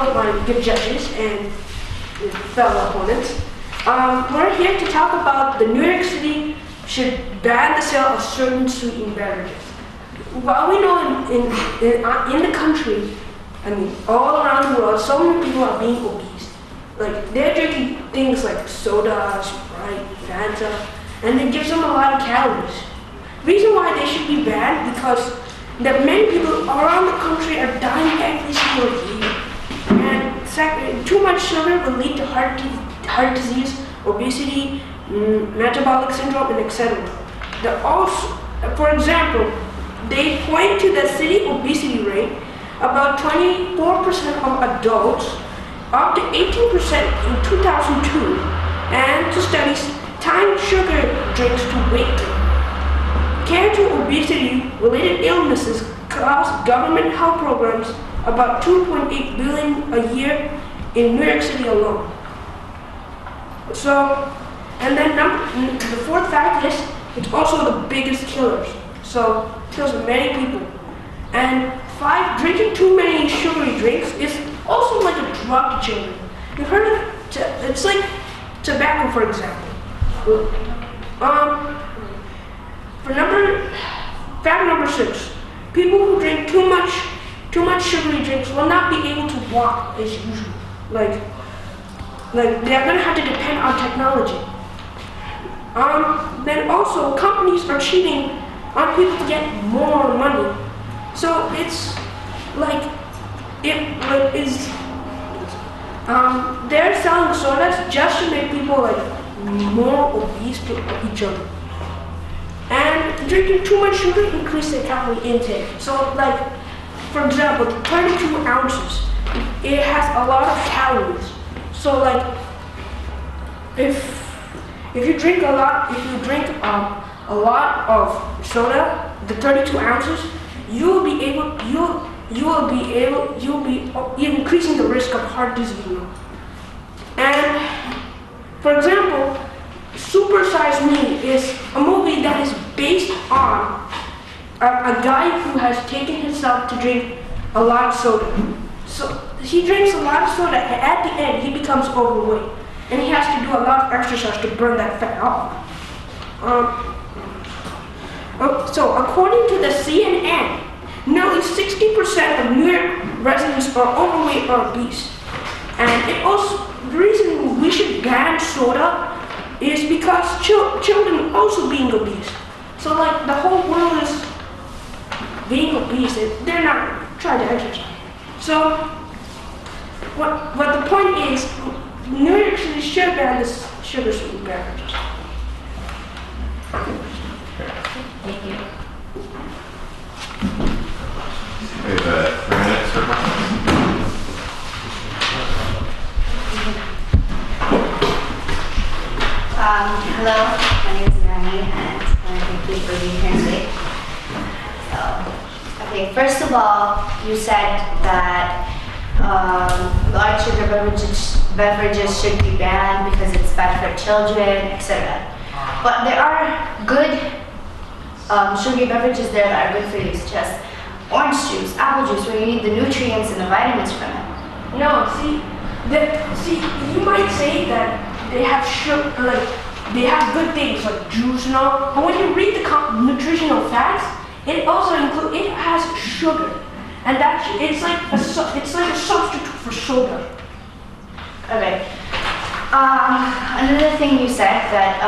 know, my good judges and fellow opponents. We're here to talk about the New York City should ban the sale of certain sweetened beverages. While we know in the country, I mean, all around the world, so many people are being obese. Like, they're drinking things like soda, Sprite, Fanta, and it gives them a lot of calories. Reason why they should be banned because that many people around the country are dying every single year. And second, too much sugar will lead to heart disease, obesity, metabolic syndrome, and etc. For example, they point to the city obesity rate. About 24% of adults, up to 18% in 2002, and to studies tying sugar drinks to weight gain. Care to obesity-related illnesses cost government health programs about $2.8 billion a year in New York City alone. So, and then the fourth fact is, it's also the biggest killers. So, it kills many people. And 5, drinking too many sugary drinks is also like a drug to children. You've heard of it? It's like tobacco, for example. Fact number 6, people who drink too much sugary drinks will not be able to walk as usual. Like they're gonna have to depend on technology. Then also companies are cheating on people to get more money. So it's they're selling sodas just to make people more obese to each other. And drinking too much sugar increases the calorie intake. So for example, 32 ounces, it has a lot of calories. So if you drink a lot of soda, the 32 ounces, you'll be increasing the risk of heart disease. And for example, Super Size Me is a movie that is based on a guy who has taken himself to drink a lot of soda. So he drinks a lot of soda, and at the end he becomes overweight, and he has to do a lot of exercise to burn that fat off. So according to the CNN, nearly 60% of New York residents are overweight or obese. And the reason we should ban soda is because children also being obese. So the whole world is being obese, and they're not trying to exercise. So what the point is, New York City should ban this sugar-sweetened beverages. Thank you. We have 3 minutes for questions. Hello, my name is Rani, and thank you for being here today. Okay, first of all, you said that large sugar beverages should be banned because it's bad for children, etc. But there are good sugary beverages there that are good for you, such as orange juice, apple juice, where you need the nutrients and the vitamins from it. No, see, you might say that they have sugar, they have good things like juice and all, but when you read the nutritional facts, it also it has sugar, and it's like a substitute for soda. Okay. Another thing you said that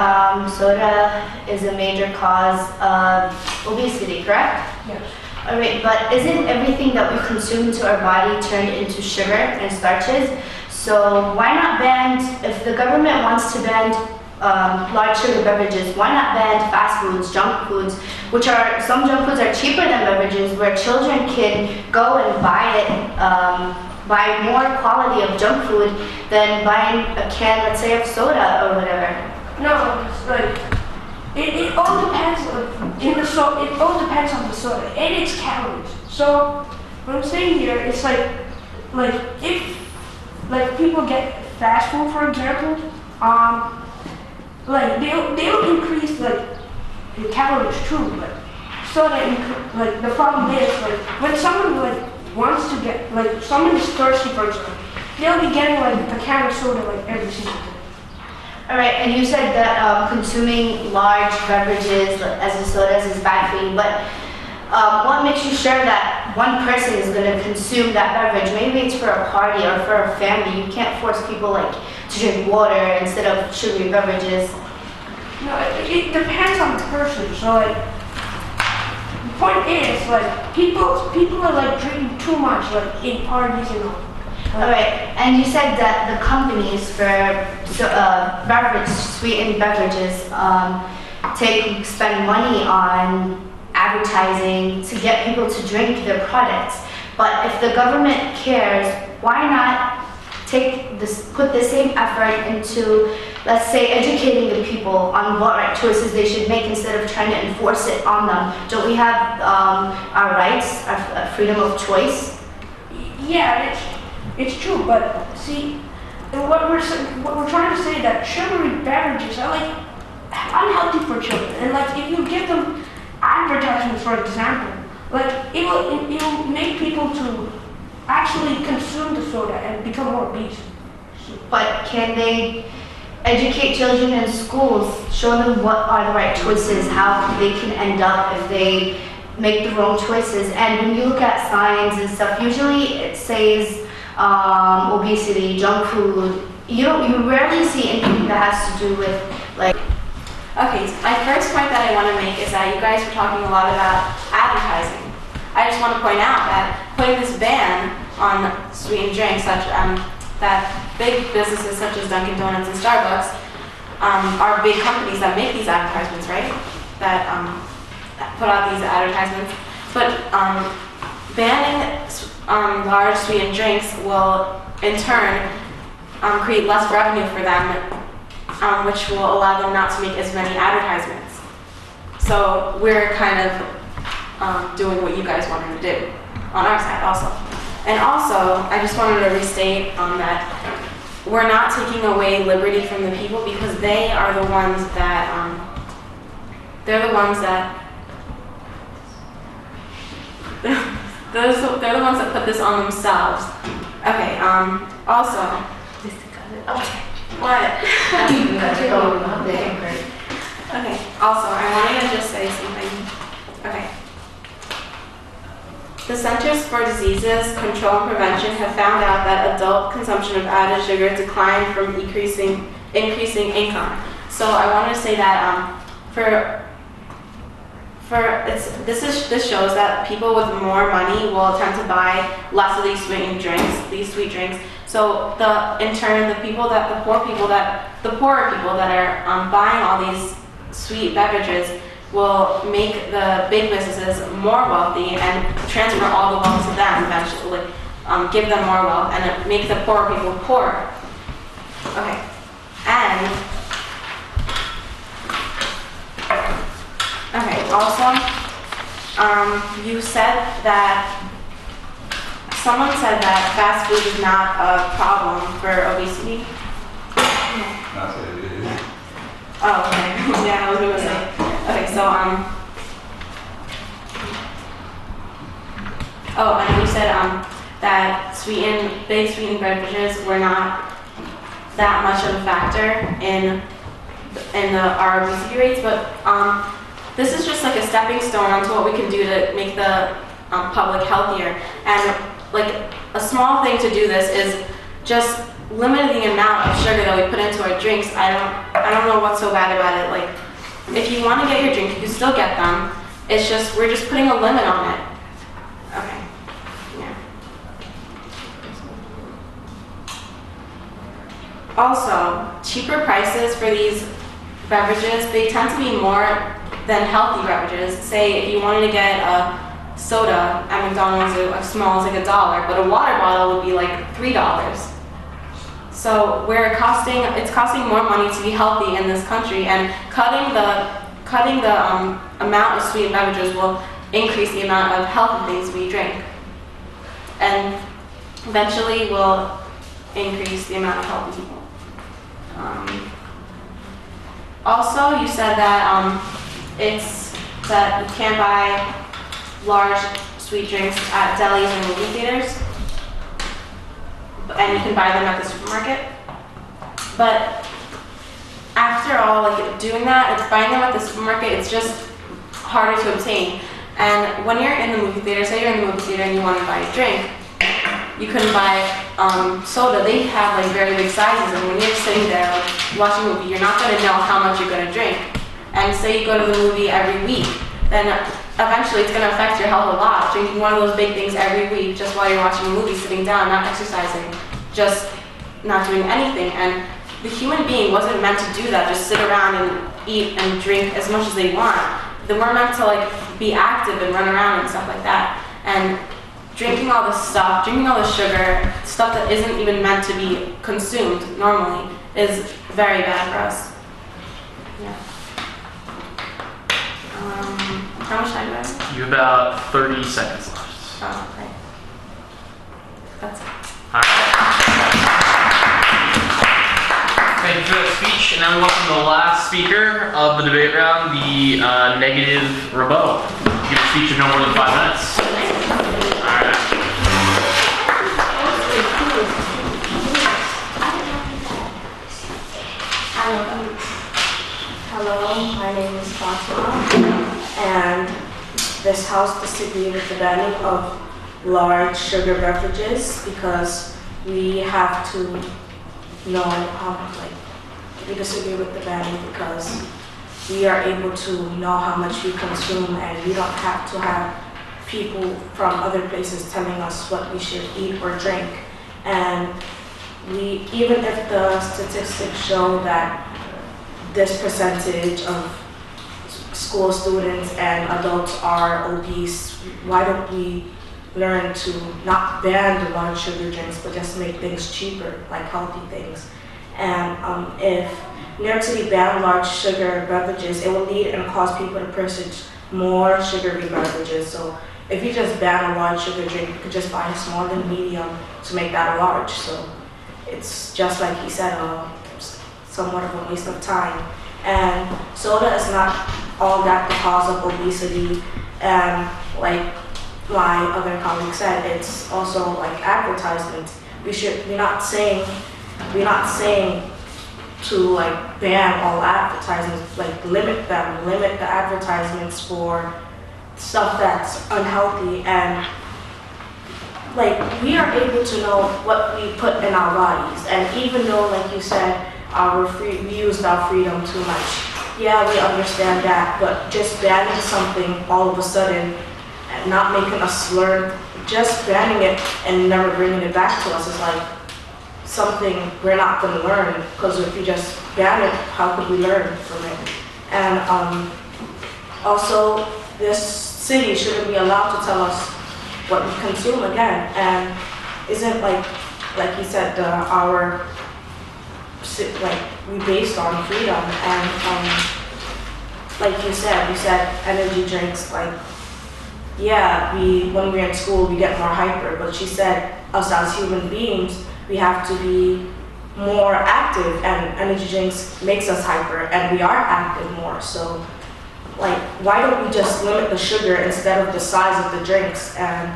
soda is a major cause of obesity, correct? Yes. Alright, but isn't everything that we consume to our body turned into sugar and starches? So why not if the government wants to ban large sugar beverages, why not ban fast foods, junk foods, some junk foods are cheaper than beverages, where children can go and buy more quality of junk food than buying a can, let's say, of soda or whatever. No, it all depends it all depends on the soda and its calories. So what I'm saying here is if people get fast food, for example, they'll increase the calories too, but soda the problem is when someone wants to get someone is thirsty, for example, they'll be getting like a can of soda like every single day. All right, and you said that consuming large beverages as a sodas is bad for you, but what makes you sure that one person is going to consume that beverage? Maybe it's for a party or for a family. You can't force people like to drink water instead of sugary beverages. No, it depends on the person. So like, the point is like people are like drinking too much like in parties and all. All right, and you said that the companies for sweetened beverages spend money on advertising to get people to drink their products. But if the government cares, why not put the same effort into, let's say, educating the people on what right choices they should make instead of trying to enforce it on them? Don't we have our rights, our freedom of choice? Yeah, it's true, but see, what we're trying to say that sugary beverages are like unhealthy for children, and like if you give them advertisements, for example, like it will make people to actually consume the soda and become more obese. But can they educate children in schools, show them what are the right choices, how they can end up if they make the wrong choices? And when you look at signs and stuff, usually it says obesity, junk food. You rarely see anything that has to do with like. Okay, so my first point that I want to make is that you guys were talking a lot about advertising. I just want to point out that putting this ban on sweetened drinks, that big businesses such as Dunkin' Donuts and Starbucks are big companies that make these advertisements, right? That put out these advertisements. But banning large sweetened drinks will, in turn, create less revenue for them, which will allow them not to make as many advertisements. So we're kind of doing what you guys wanted to do on our side also. And also, I just wanted to restate that we're not taking away liberty from the people because they are the ones that, they're the ones that put this on themselves. Okay, also, what? Okay, also, I wanted to just say something. Okay. The Centers for Diseases Control and Prevention have found out that adult consumption of added sugar declined from increasing income. So I wanted to say that this shows that people with more money will tend to buy less of these sweetened drinks, these sweet drinks. So in turn, the poorer people that are buying all these sweet beverages will make the big businesses more wealthy and transfer all the wealth to them eventually, give them more wealth and make the poorer people poorer. Okay, and okay, also, you said that someone said that fast food is not a problem for obesity. That's what it is. Oh, okay. Yeah, I was gonna say. Okay, so oh, and you said that big sweetened beverages were not that much of a factor in our obesity rates, but this is just like a stepping stone onto what we can do to make the public healthier. And like a small thing to do this is just limit the amount of sugar that we put into our drinks. I don't know what's so bad about it. Like, if you want to get your drink, you can still get them. It's just we're just putting a limit on it. Okay. Yeah. Also, cheaper prices for these beverages, they tend to be more than healthy beverages. Say if you wanted to get a soda at McDonald's, a small is like $1, but a water bottle would be like $3. So it's costing more money to be healthy in this country, and cutting the amount of sweet beverages will increase the amount of healthy things we drink, and eventually will increase the amount of healthy people. Also, you said that that you can't buy large sweet drinks at delis and movie theaters. And and you can buy them at the supermarket. But after all, like doing that, it's buying them at the supermarket, it's just harder to obtain. And when you're in the movie theater, say you're in the movie theater and you want to buy a drink, you couldn't buy soda. They have like very big sizes, and when you're sitting there like, watching a movie, you're not going to know how much you're going to drink. And say you go to the movie every week, then eventually it's going to affect your health a lot. Drinking one of those big things every week just while you're watching a movie, sitting down, not exercising, just not doing anything. And the human being wasn't meant to do that, just sit around and eat and drink as much as they want. They were meant to like be active and run around and stuff like that. And drinking all this stuff, drinking all this sugar, stuff that isn't even meant to be consumed normally, is very bad for us. Yeah. How much time do I have? You have about 30 seconds left. Oh, okay. That's it. All right. Thank you for that speech. And now we welcome the last speaker of the debate round, the negative rebuttal. You give a speech of no more than 5 minutes. All right. Hello, my name is Fatima, and this house disagrees with the banning of large sugar beverages because we have to know we disagree with the banning because we are able to know how much we consume, and we don't have to have people from other places telling us what we should eat or drink. And even if the statistics show that this percentage of school students and adults are obese, why don't we learn to not ban the large sugar drinks, but just make things cheaper, like healthy things? And if New York City banned large sugar beverages, it will lead and cause people to purchase more sugary beverages. So if you just ban a large sugar drink, you could just buy a small and medium to make that a large. So it's just like he said, somewhat of a waste of time. And soda is not all that the cause of obesity. And like my other colleague said, it's also like advertisements. We're not saying to like ban all advertisements, like limit the advertisements for stuff that's unhealthy. And like we are able to know what we put in our bodies, and even though, like you said, we used our freedom too much. Yeah, we understand that, but just banning something all of a sudden and not making us learn, just banning it and never bringing it back to us is like something we're not going to learn, because if you just ban it, how could we learn from it? And also, this city shouldn't be allowed to tell us what we consume again. And isn't like you said, we based on freedom. And like you said energy drinks, like, yeah, when we're in school we get more hyper, but she said us as human beings, we have to be more active, and energy drinks makes us hyper, and we are active more. So like, why don't we just limit the sugar instead of the size of the drinks? And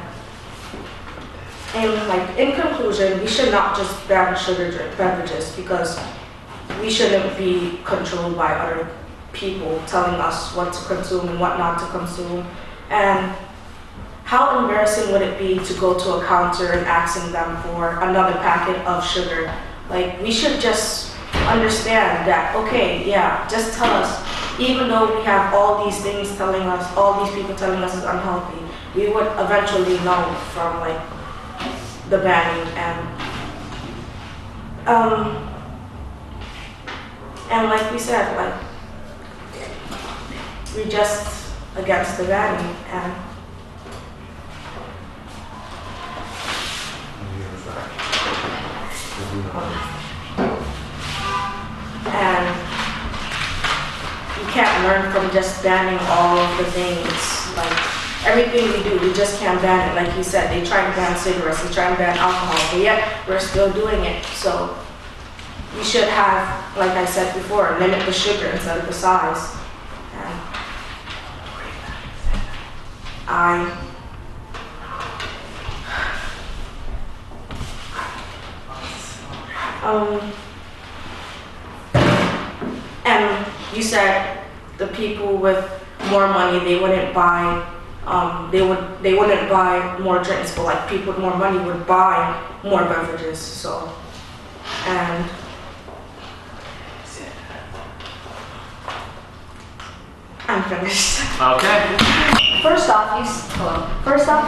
like, in conclusion, we should not just ban sugar beverages, because we shouldn't be controlled by other people telling us what to consume and what not to consume. And how embarrassing would it be to go to a counter and asking them for another packet of sugar? Like, we should just understand that, okay, yeah, just tell us, even though we have all these things telling us, all these people telling us it's unhealthy, we would eventually know from like the banning. And like we said, like, we're just against the banning. And you can't learn from just banning all of the things. Like, everything we do, we just can't ban it. Like you said, they try to ban cigarettes, they try to ban alcohol, but yet we're still doing it. So we should have, like I said before, limit the sugar instead of the size. And And you said the people with more money, they wouldn't buy they wouldn't buy more drinks, but like people with more money would buy more beverages. So, and I'm finished. Okay. First off,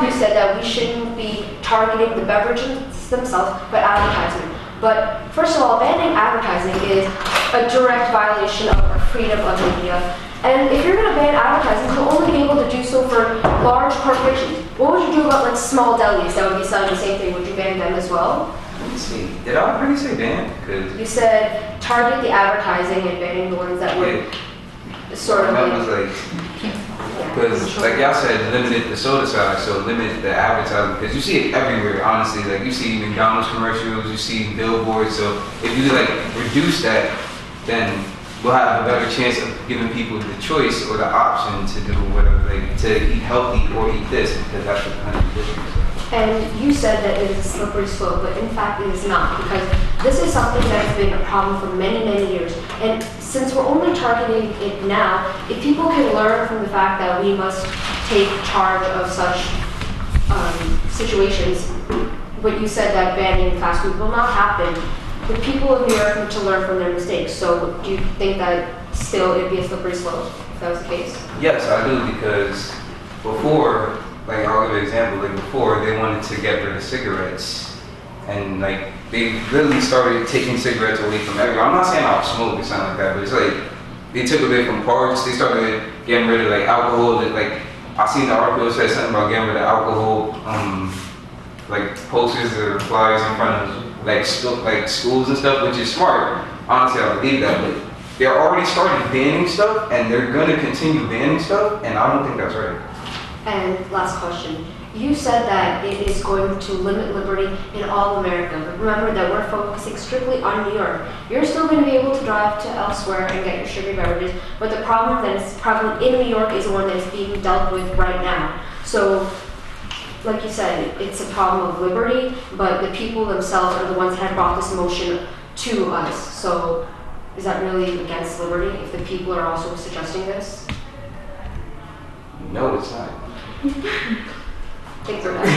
you said that we shouldn't be targeting the beverages themselves, but advertising. But first of all, banning advertising is a direct violation of our freedom of media. And if you're going to ban advertising, you'll only be able to do so for large corporations. What would you do about like small delis that would be selling the same thing? Would you ban them as well? Let's see. Did I already say ban? Because You said target the advertising and banning the ones that would sort of that like, was like, because like y'all said, limit the soda side, so limit the advertising. Because you see it everywhere, honestly. Like you see McDonald's commercials, you see billboards. So if you like reduce that, then we'll have a better chance of giving people the choice or the option to do whatever, like to eat healthy or eat this, because that's what kind of difference. and you said that it is a slippery slope, but in fact it is not, because this is something that has been a problem for many, many years. And since we're only targeting it now, if people can learn from the fact that we must take charge of such situations, but you said that banning fast food will not happen, the people of New York need to learn from their mistakes. So do you think that still it'd be a slippery slope if that was the case? Yes, I do, because before, like I'll give an example, like before they wanted to get rid of cigarettes, and like they literally started taking cigarettes away from everyone. I'm not saying I'll smoke or something like that, but it's like they took away from parks. They started getting rid of like alcohol. That like I seen the article that said something about getting rid of alcohol, like posters or flyers in front of like schools and stuff, which is smart. Honestly, I believe that, but they're already started banning stuff, and they're gonna continue banning stuff, and I don't think that's right. And last question. You said that it is going to limit liberty in all America, but remember that we're focusing strictly on New York. You're still going to be able to drive to elsewhere and get your sugary beverages, but the problem that is prevalent in New York is the one that is being dealt with right now. So, like you said, it's a problem of liberty, but the people themselves are the ones that have brought this motion to us. So, is that really against liberty if the people are also suggesting this? No, it's not. Think we're done.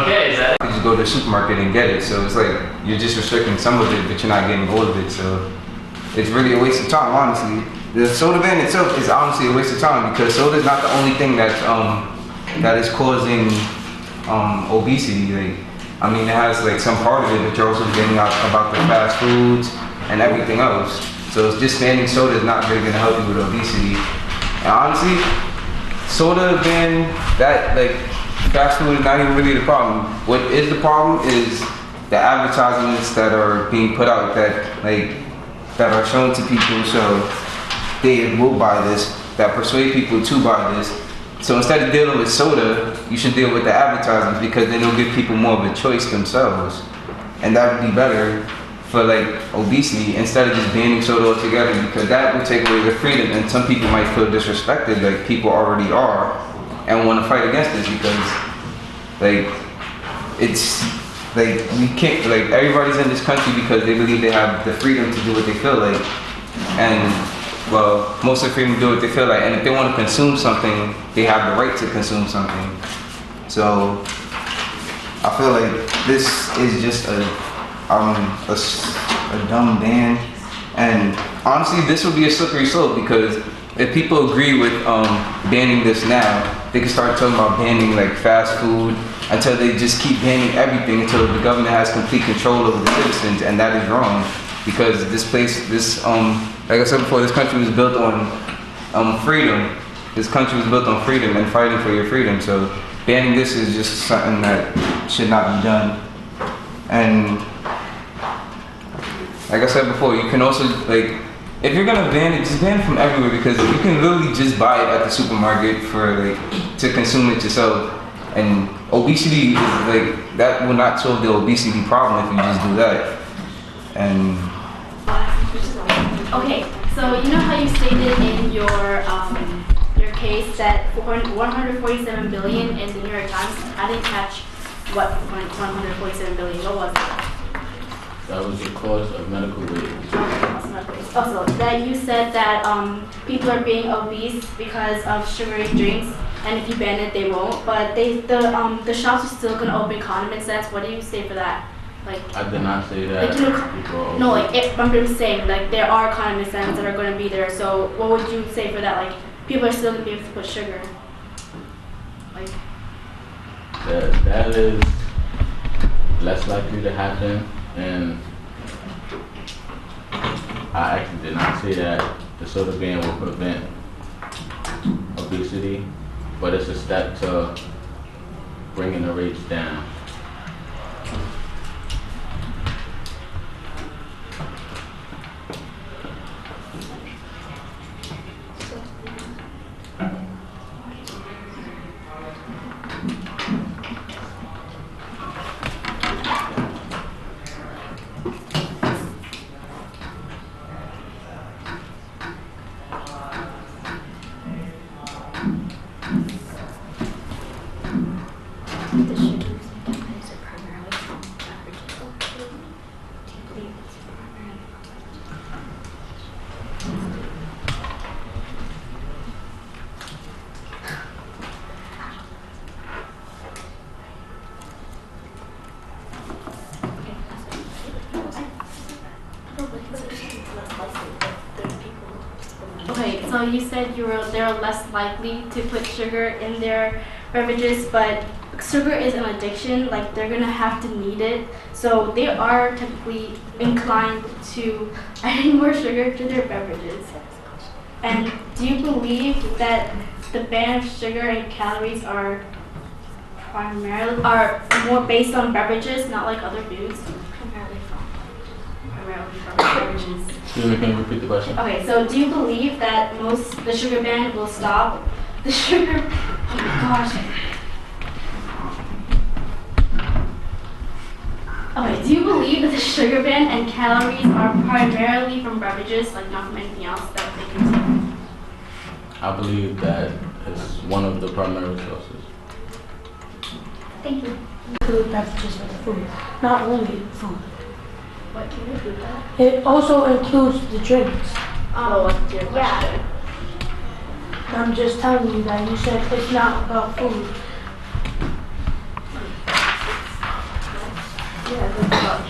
Okay, is that it? You just go to the supermarket and get it, so it's like you're just restricting some of it, but you're not getting all of it. So it's really a waste of time, honestly. The soda ban itself is honestly a waste of time, because soda is not the only thing that's that is causing obesity. Like, I mean, it has like some part of it, but you're also getting out about the fast foods and everything else. So it's just banning soda is not really gonna help you with obesity. And honestly, soda ban, that like fast food is not even really the problem. What is the problem is the advertisements that are being put out that are shown to people, so they will buy this, that persuade people to buy this. So instead of dealing with soda, you should deal with the advertisements, because then it'll give people more of a choice themselves, and that would be better for like obesity, instead of just banning soda altogether, because that would take away the freedom, and some people might feel disrespected, like people already are, and want to fight against this, because like it's like we can't, like everybody's in this country because they believe they have the freedom to do what they feel like, and well, most of the freedom to do what they feel like, and if they want to consume something, they have the right to consume something. So I feel like this is just a dumb ban, and honestly this would be a slippery slope, because if people agree with banning this now, they can start talking about banning like fast food until they just keep banning everything until the government has complete control over the citizens, and that is wrong, because like I said before, this country was built on freedom. This country was built on freedom and fighting for your freedom, so banning this is just something that should not be done. And like I said before, you can also, like, if you're gonna ban it, just ban it from everywhere, because you can literally just buy it at the supermarket for like to consume it yourself. And obesity is like, that will not solve the obesity problem if you just do that. And okay, so you know how you stated in your case that 147 billion in the New York Times? I didn't catch what 147 billion. What was it? That was the cost of medical waste. Also, that you said that people are being obese because of sugary drinks, and if you ban it, they won't. But the shops are still gonna open condiment sets. What do you say for that? Like, I did not say that. Like, you know, people are no, obese. like I'm just saying, like there are condiment sets that are gonna be there. So what would you say for that? Like people are still gonna be able to put sugar. Like That is less likely to happen, and I actually did not say that the soda ban will prevent obesity, but it's a step to bringing the rates down. okay, so you said they're less likely to put sugar in their beverages, but sugar is an addiction. Like they're gonna have to need it, so they are typically inclined to adding more sugar to their beverages. And do you believe that the ban of sugar and calories are more based on beverages, not like other foods? Primarily from beverages. Excuse me, can you repeat the question? Okay, so do you believe that the sugar ban will stop the sugar? Oh my gosh. Okay, do you believe that the sugar ban and calories are primarily from beverages, like not from anything else that they consume? I believe that it's one of the primary sources. Thank you. Include beverages with food, not only food. What can you repeat that? It also includes the drinks. What's your question? I'm just telling you that you said it's not about food. Yeah, that's about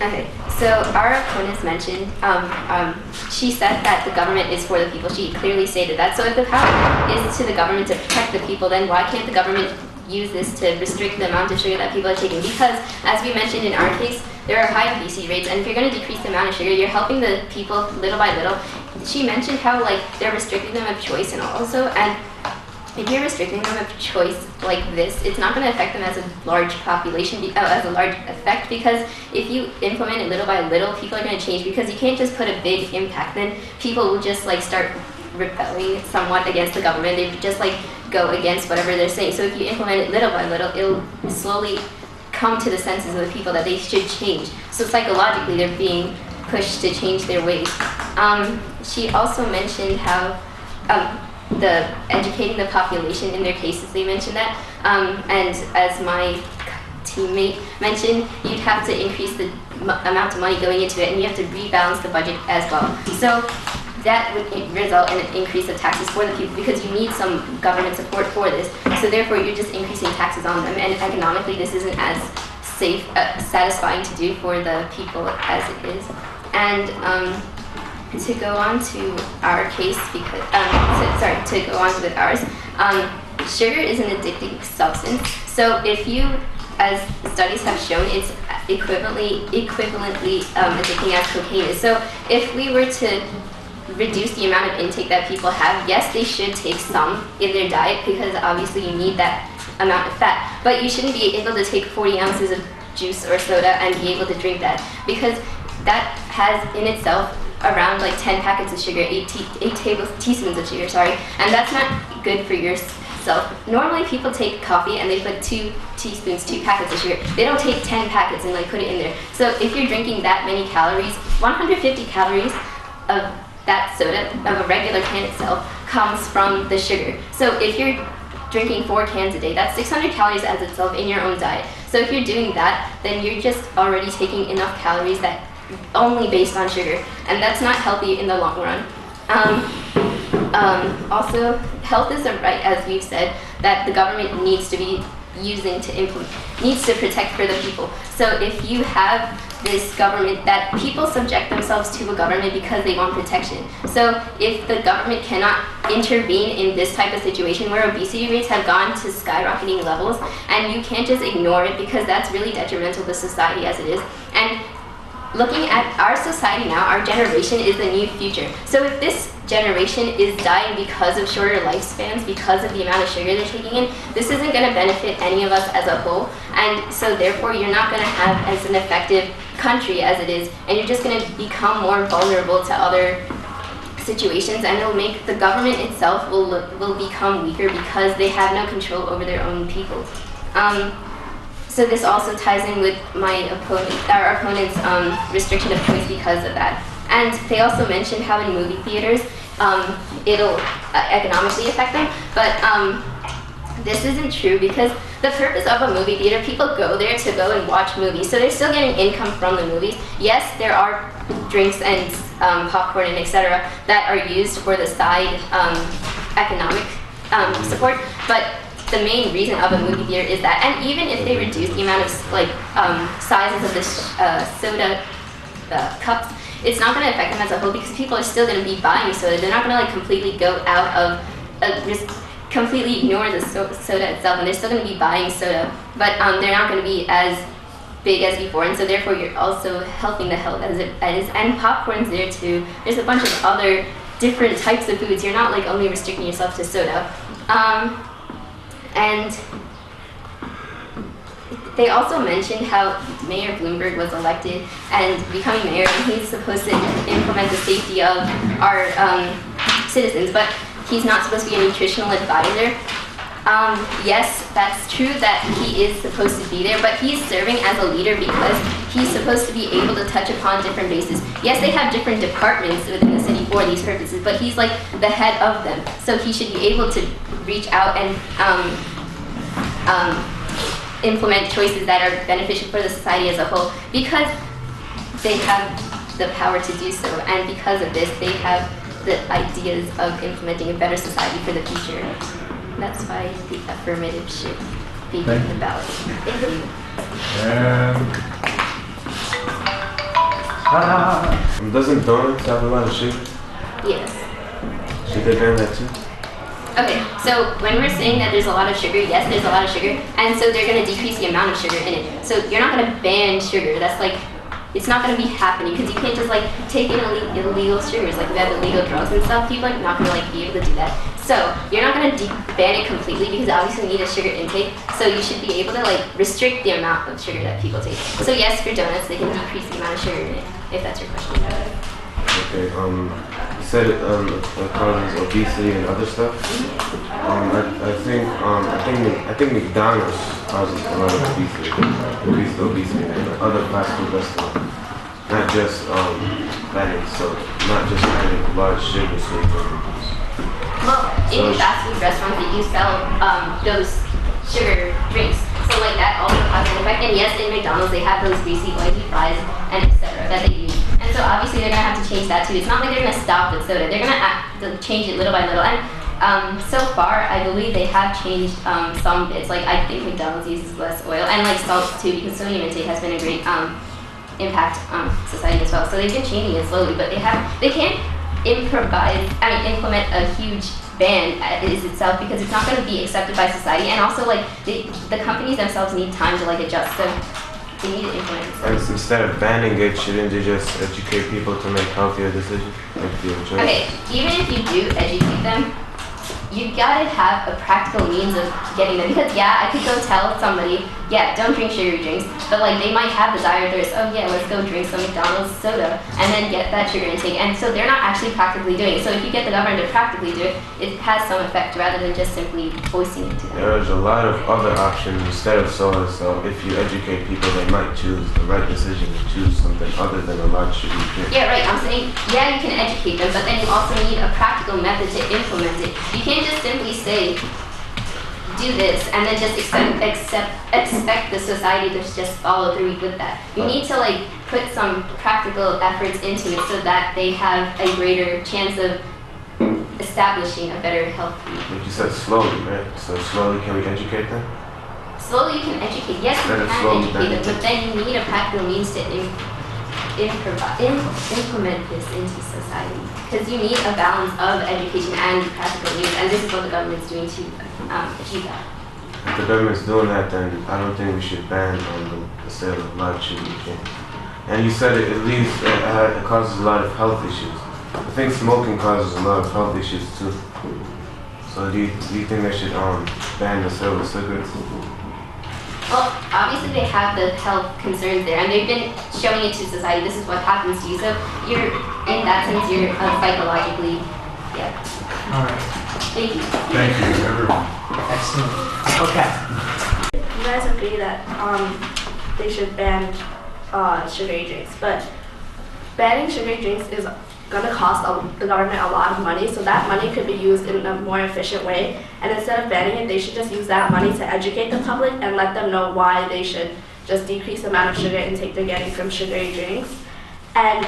Okay, so our opponents mentioned, she said that the government is for the people. She clearly stated that. So if the power is to the government to protect the people, then why can't the government use this to restrict the amount of sugar that people are taking? Because, as we mentioned in our case, there are high obesity rates, and if you're going to decrease the amount of sugar, you're helping the people little by little. She mentioned how they're restricting them of choice and also, and if you're restricting them of choice like this, it's not going to affect them as a large population, as a large effect, because if you implement it little by little, people are going to change, because you can't just put a big impact. Then people will just start rebelling somewhat against the government. They just go against whatever they're saying. So if you implement it little by little, it'll slowly come to the senses of the people that they should change. So psychologically, they're being pushed to change their ways. She also mentioned how the educating the population in their cases, they mentioned that. And as my teammate mentioned, you'd have to increase the amount of money going into it, and you have to rebalance the budget as well. So that would result in an increase of taxes for the people, because you need some government support for this. So therefore, you're just increasing taxes on them, and economically, this isn't as satisfying to do for the people as it is. And to go on to our case, because to go on with ours, sugar is an addicting substance. So if you, as studies have shown, it's equivalently addicting as cocaine is. So if we were to reduce the amount of intake that people have, yes, they should take some in their diet, because obviously you need that amount of fat, but you shouldn't be able to take 40 ounces of juice or soda and be able to drink that, because that has in itself around 10 packets of sugar, 8 teaspoons of sugar, sorry, and that's not good for your itself, normally people take coffee and they put 2 teaspoons, 2 packets of sugar. They don't take 10 packets and like put it in there. So if you're drinking that many calories, 150 calories of that soda, of a regular can itself, comes from the sugar. So if you're drinking 4 cans a day, that's 600 calories as itself in your own diet. So if you're doing that, then you're just already taking enough calories that only based on sugar, and that's not healthy in the long run. Also, health is a right, as we've said, that the government needs to be using to implement, needs to protect for the people. So if you have this government, that people subject themselves to a government because they want protection. So if the government cannot intervene in this type of situation where obesity rates have gone to skyrocketing levels, and you can't just ignore it because that's really detrimental to society as it is. And looking at our society now, our generation is the new future. So if this generation is dying because of shorter lifespans, because of the amount of sugar they're taking in, this isn't going to benefit any of us as a whole. And so therefore you're not going to have as an effective country as it is, and you're just going to become more vulnerable to other situations, and it'll make the government itself will become weaker because they have no control over their own people. So this also ties in with our opponent's restriction of choice because of that. And they also mentioned how in movie theaters it'll economically affect them, but this isn't true because the purpose of a movie theater, people go there to go and watch movies, so they're still getting income from the movies. Yes, there are drinks and popcorn and etc. that are used for the side economic support, but the main reason of a movie theater is that, and even if they reduce the amount of sizes of the soda cups, it's not going to affect them as a whole because people are still going to be buying soda. They're not going to like completely go out of just completely ignore the soda itself, and they're still going to be buying soda, but they're not going to be as big as before, and so therefore you're also helping the health as it is. And popcorn's there too. There's a bunch of other different types of foods. You're not like only restricting yourself to soda. And they also mentioned how Mayor Bloomberg was elected and becoming mayor, and he's supposed to implement the safety of our citizens, but he's not supposed to be a nutritional advisor. Yes, that's true that he is supposed to be there, but he's serving as a leader because he's supposed to be able to touch upon different bases. Yes, they have different departments within the city for these purposes, but he's like the head of them, so he should be able to reach out and implement choices that are beneficial for the society as a whole because they have the power to do so, and because of this, they have the ideas of implementing a better society for the future. That's why the affirmative should be in the ballot. Thank you. Doesn't donuts have a lot of sugar? Yes. Should they ban that too? Okay, so when we're saying that there's a lot of sugar, yes, there's a lot of sugar, and so they're going to decrease the amount of sugar in it. So you're not going to ban sugar. That's like, it's not going to be happening because you can't just like take in illegal sugars. Like we have illegal drugs and stuff. People are not going to like be able to do that. So you're not going to ban it completely because obviously you need a sugar intake. So you should be able to like restrict the amount of sugar that people take. So yes, for donuts, they can decrease the amount of sugar in it, if that's your question. Okay, you said it causes obesity and other stuff. I think McDonald's causes a lot of obesity and other fast food restaurants. Not just adding large sugar sweets. Well, in fast food restaurants, they do sell those sugar drinks. So like that also has an effect. And yes, in McDonald's they have those greasy oily fries and etc. that they use. And so obviously they're gonna have to change that too. It's not like they're gonna stop with soda. They're gonna have to change it little by little. And so far, I believe they have changed some bits. Like I think McDonald's uses less oil and like salt too, because sodium intake has been a great impact on society as well. So they've been changing it slowly, but they can't implement a huge ban is itself because it's not going to be accepted by society, and also like the companies themselves need time to like adjust, so they need to implement it. And instead of banning it, shouldn't you just educate people to make healthier decisions? Okay, even if you do educate them, you gotta have a practical means of getting them, because yeah, I could go tell somebody yeah, don't drink sugary drinks, but like they might have the dire thirst, oh yeah, let's go drink some McDonald's soda, and then get that sugar intake. And so they're not actually practically doing it. So if you get the government to practically do it, it has some effect rather than just simply voicing it to them. There's a lot of other options instead of soda, so if you educate people, they might choose the right decision and choose something other than a large sugary drink. Yeah, right. I'm saying, yeah, you can educate them, but then you also need a practical method to implement it. You can't just simply say, do this, and then just expect the society to just follow through with that. You need to like put some practical efforts into it so that they have a greater chance of establishing a better health. Like you said, slowly, right? So slowly, can we educate them? Slowly you can educate. Yes, you can educate them, but then you need a practical means to implement this into society. Because you need a balance of education and practical means, and this is what the government's doing to achieve that. If the government's doing that, then I don't think we should ban the sale of large sugary drinks. And you said it leads, it causes a lot of health issues. I think smoking causes a lot of health issues too. So do you think they should ban the sale of cigarettes? Well, obviously they have the health concerns there, and they've been showing it to society. This is what happens to you. So you're, in that sense, you're psychologically, yeah. All right. Thank you. Thank you, everyone. Excellent. Okay. You guys agree that they should ban sugary drinks, but banning sugary drinks is gonna cost the government a lot of money, so that money could be used in a more efficient way. And instead of banning it, they should just use that money to educate the public and let them know why they should just decrease the amount of sugar intake they're getting from sugary drinks. And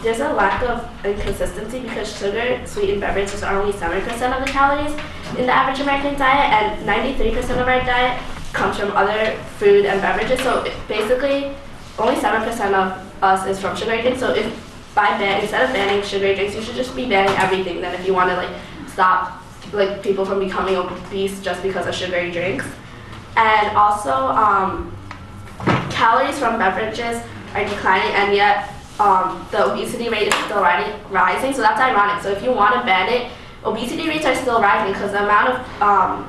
there's a lack of inconsistency because sugar sweetened beverages are only 7% of the calories in the average American diet, and 93% of our diet comes from other food and beverages. So basically, only 7% of us is from sugary drinks. So if instead of banning sugary drinks, you should just be banning everything. Then if you want to like stop like people from becoming obese just because of sugary drinks. And also calories from beverages are declining, and yet the obesity rate is still rising. So that's ironic. So if you want to ban it, obesity rates are still rising because the amount of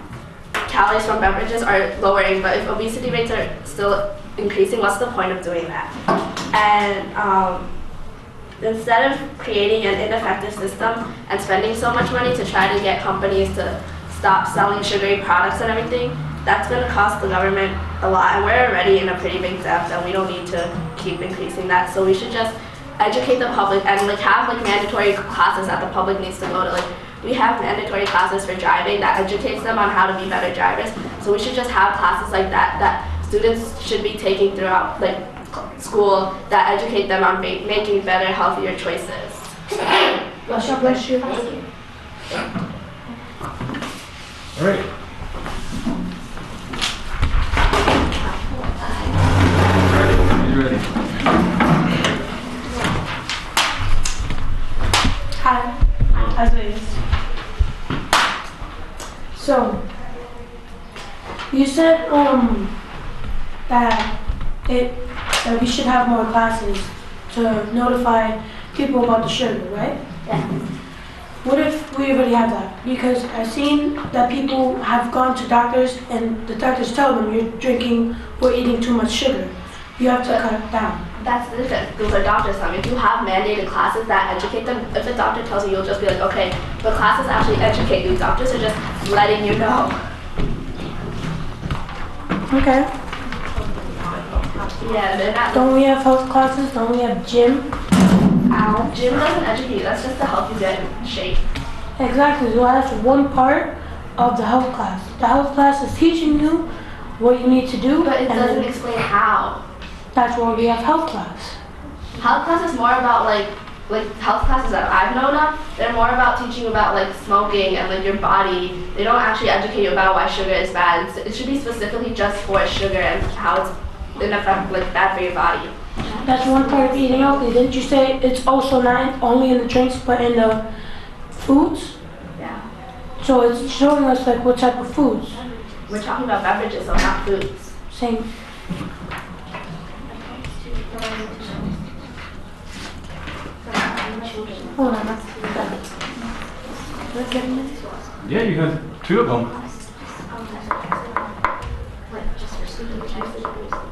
calories from beverages are lowering, but if obesity rates are still increasing, what's the point of doing that? And instead of creating an ineffective system and spending so much money to try to get companies to stop selling sugary products and everything, that's going to cost the government a lot, and we're already in a pretty big debt, and we don't need to keep increasing that. So we should just educate the public and like have like mandatory classes that the public needs to go to. Like we have mandatory classes for driving that educates them on how to be better drivers. So we should just have classes like that students should be taking throughout like school that educate them on making better, healthier choices. Bless you. Thank you. All right. You ready? Hi, as always. So, you said that we should have more classes to notify people about the sugar, right? Yeah. What if we already have that? Because I've seen that people have gone to doctors and the doctors tell them you're drinking or eating too much sugar. You have to cut it down. That's the difference. Those are doctors telling. If you have mandated classes that educate them, if the doctor tells you, you'll just be like, okay, but classes actually educate you. Doctors are just letting you know. Okay. Yeah, they're not. Don't we have health classes? Don't we have gym? Gym doesn't educate you. That's just to help you get in shape. Exactly. So that's one part of the health class. The health class is teaching you what you need to do. But it and doesn't explain how. That's why we have health class. Health class is more about like health classes that I've known of. They're more about teaching you about like smoking and like your body. They don't actually educate you about why sugar is bad. It should be specifically just for sugar and how it's in effect like bad for your body. That's one part of eating healthy. Didn't you say it's also not only in the drinks but in the foods? Yeah. So it's showing us like what type of foods. We're talking about beverages, so not foods. Same. Hold on. Yeah, you had two of them. Next.